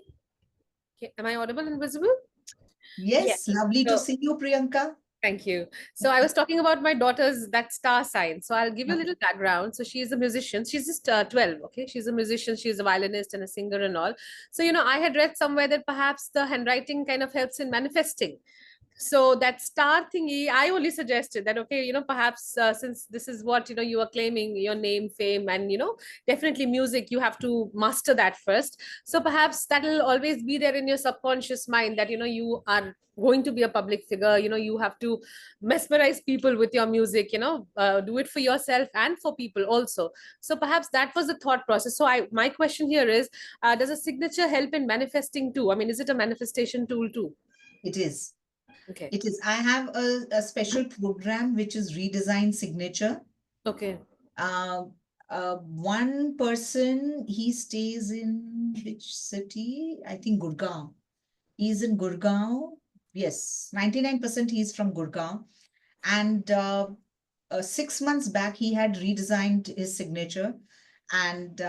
I audible and visible? Yes, lovely to see you, Priyanka. Thank you. So I was talking about my daughter's that star sign. So I'll give you a Okay. little background. So she is a musician. She's just 12. Okay. She's a musician. She's a violinist and a singer and all. So, I had read somewhere that perhaps the handwriting kind of helps in manifesting. So that star thingy, I only suggested that, okay, perhaps since this is what, you are claiming your name, fame, and, definitely music, you have to master that first. So perhaps that will always be there in your subconscious mind that, you are going to be a public figure. You have to mesmerize people with your music, do it for yourself and for people also. So perhaps that was the thought process. So my question here is, does a signature help in manifesting too? I mean, is it a manifestation tool too? It is. Okay. It is. I have a special program which is Redesign Signature. Okay. One person, he stays in which city? I think Gurgaon. He's in Gurgaon. Yes, 99% he's from Gurgaon. And 6 months back, he had redesigned his signature. And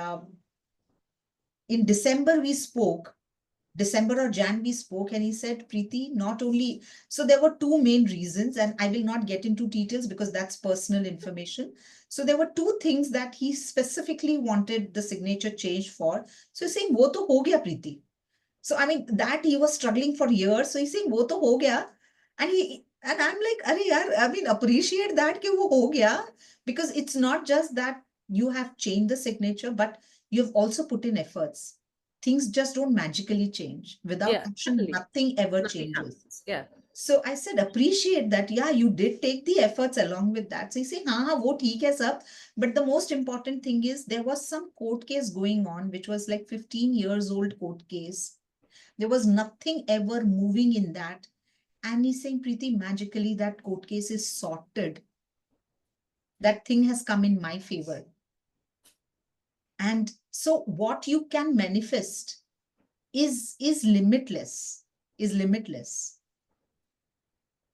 in December, we spoke. December or Jan, we spoke, and he said, Preeti, not only, so there were 2 main reasons, and I will not get into details because that's personal information. So there were 2 things that he specifically wanted the signature change for. So he's saying, wo to ho gaya, Preeti. So I mean, that he was struggling for years. So he's saying, wo to ho gaya. And I'm like, Arey yaar, I mean, appreciate that ki wo ho gaya, because it's not just that you have changed the signature, but you've also put in efforts. Things just don't magically change. Without Yeah, action, certainly. nothing ever Nothing changes. happens. Yeah. So I said, appreciate that. Yeah, you did take the efforts along with that. So he said, हाँ हाँ वो ठीक है सब. But the most important thing is there was some court case going on, which was like 15 years old court case. There was nothing ever moving in that. And he's saying, Preeti, magically that court case is sorted. That thing has come in my favor. And so what you can manifest is limitless, is limitless.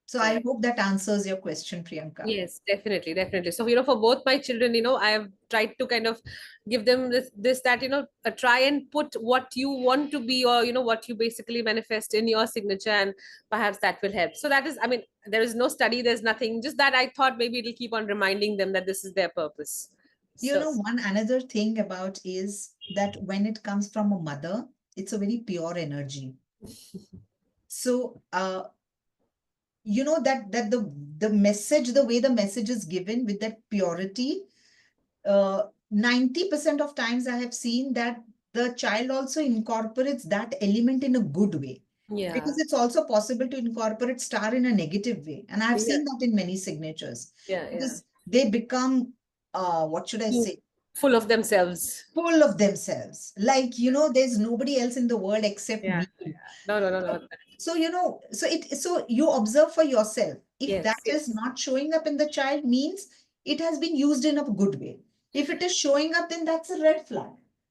So I hope that answers your question, Priyanka. Yes, definitely, definitely. So, you know, for both my children, you know, I have tried to kind of give them this that, you know, try and put what you want to be, or, you know, what you basically manifest in your signature, and perhaps that will help. So that is, I mean, there is no study, there's nothing, just that I thought maybe it'll keep on reminding them that this is their purpose. You know, one another thing about is that when it comes from a mother, it's a very pure energy. So, you know, that the message, the way the message is given with that purity, 90% of times I have seen that the child also incorporates that element in a good way. Yeah. Because it's also possible to incorporate star in a negative way. And I've seen that in many signatures. Yeah, because they become, what should I say? Full of themselves. Full of themselves. Like, you know, there's nobody else in the world except me. No. So, you know, so you observe for yourself. If Yes, that is not showing up in the child, means it has been used in a good way. If it is showing up, then that's a red flag.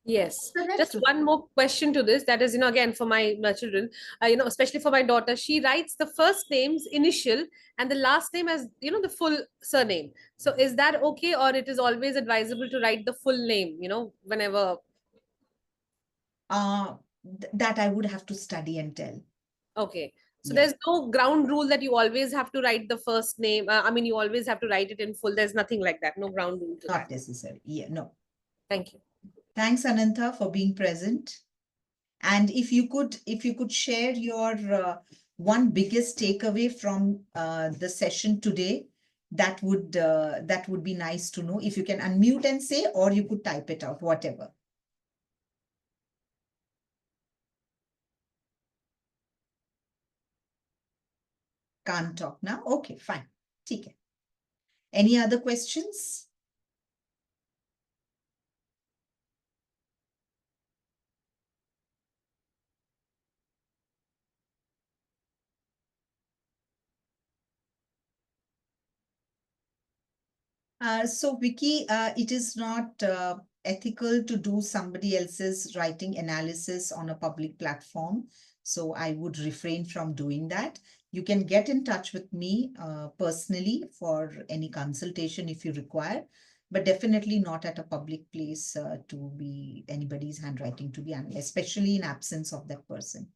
Yes. It's a red Just flag. one more question to this. That is, you know, again, for my children, you know, especially for my daughter, she writes the first name's initial and the last name as, you know, the full surname. So is that okay, or it is always advisable to write the full name, you know, whenever? That I would have to study and tell. Okay. So Yeah. there's no ground rule that you always have to write the first name. I mean, you always have to write it in full. There's nothing like that. No ground rule to Not that. necessary. Yeah, no. Thank you. Thanks, Anantha, for being present. And if you could share your one biggest takeaway from the session today, that would be nice to know. If you can unmute and say, or you could type it out, whatever. Can't talk now. Okay, fine. Okay. Any other questions? So Vicky, it is not ethical to do somebody else's writing analysis on a public platform. So I would refrain from doing that. You can get in touch with me personally for any consultation if you require, but definitely not at a public place to be anybody's handwriting to be analyzed, especially in absence of that person.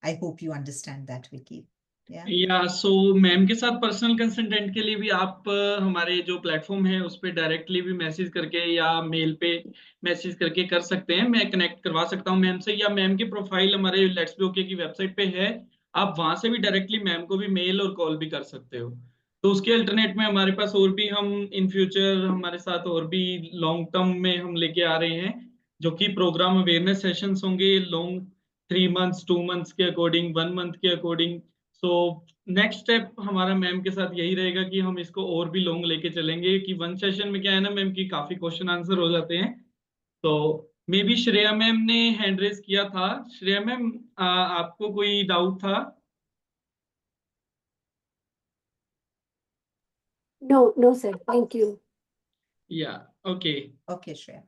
I hope you understand that, Vicky. या so ma'am के साथ personal consultant के लिए भी आप हमारे जो platform है उस पर डायरेक्टली भी मैसेज करके या मेल पे मैसेज करके कर सकते हैं। मैं कनेक्ट करवा सकता हूँ मैम से, या मैम की प्रोफाइल हमारे लेट्स बी ओके की वेबसाइट पे है, आप वहां से भी डायरेक्टली मैम को भी मेल और कॉल भी कर सकते हो। तो उसके अल्टरनेट में हमारे पास और भी, हम इन फ्यूचर हमारे साथ और भी लॉन्ग टर्म में हम लेके आ रहे हैं, जो कि प्रोग्राम अवेयरनेस सेशंस होंगे लॉन्ग 3 मंथ्स 2 मंथ्स के अकॉर्डिंग, 1 मंथ के अकॉर्डिंग। सो नेक्स्ट स्टेप हमारा मैम के साथ यही रहेगा कि हम इसको और भी लॉन्ग लेके चलेंगे, कि वन सेशन में क्या है ना मैम की काफी क्वेश्चन आंसर हो जाते हैं। तो मे बी श्रेया मैम ने हैंड रेज किया था। श्रेया मैम, आपको कोई डाउट था? No, sir. Thank you. Yeah, okay. Okay, Shreya.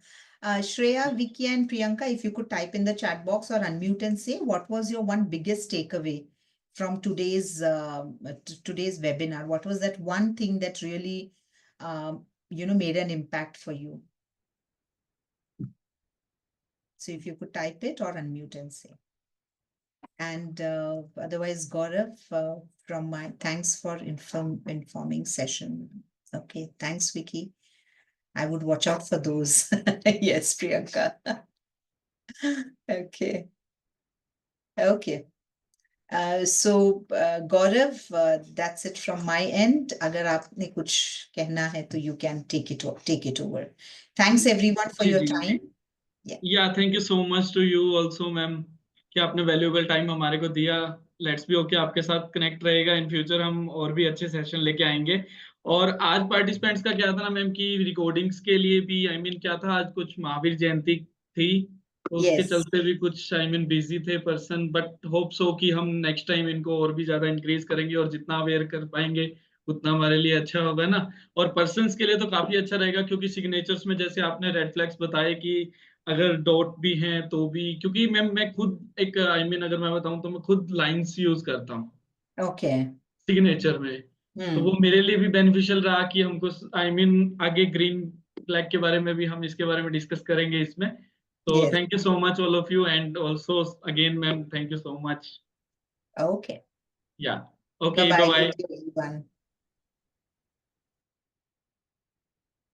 Shreya, Vicky, and Priyanka, if you could type in the chat box or unmute and say what was your one biggest takeaway from today's webinar. What was that one thing that really made an impact for you? So if you could type it or unmute and say. And otherwise, Gaurav, thanks for informing session. Okay, thanks, Vicky. I would watch out for those. Yes, Priyanka. Okay. Okay. So Gaurav, that's it from my end. अगर आपने कुछ कहना है तो you can take it over. Thanks everyone for your time. Yeah, thank you so much to you also, ma'am, कि आपने valuable time हमारे को दिया। लेट्स बी ओके आपके साथ कनेक्ट रहेगा, इन फ्यूचर हम और भी अच्छे सेशन लेके आएंगे। और आज पार्टिसिपेंट्स का क्या था ना मैम की रिकॉर्डिंग्स के लिए भी क्या था, आज कुछ महावीर जयंती थी, तो उसके चलते भी कुछ busy the person, but hope so कि हम नेक्स्ट टाइम इनको और भी ज्यादा इंक्रीज करेंगे, और जितना अवेयर कर पाएंगे उतना हमारे लिए अच्छा होगा ना। और पर्सन्स के लिए तो काफी अच्छा रहेगा, क्योंकि सिग्नेचर्स में जैसे आपने रेड फ्लैग्स बताए कि अगर डॉट भी हैं तो भी, क्योंकि मैं खुद एक अगर मैं बताऊं तो मैं खुद लाइंस यूज करता हूँ। Okay. सिग्नेचर में। तो वो मेरे लिए भी बेनिफिशियल रहा कि हमको आगे ग्रीन फ्लैग के बारे में भी हम इसके बारे में डिस्कस करेंगे इसमें। तो Yes. Thank you so much all of you, and also again ma'am thank you so much. Okay. या Bye okay, bye. Bye bye. Thank you, everyone.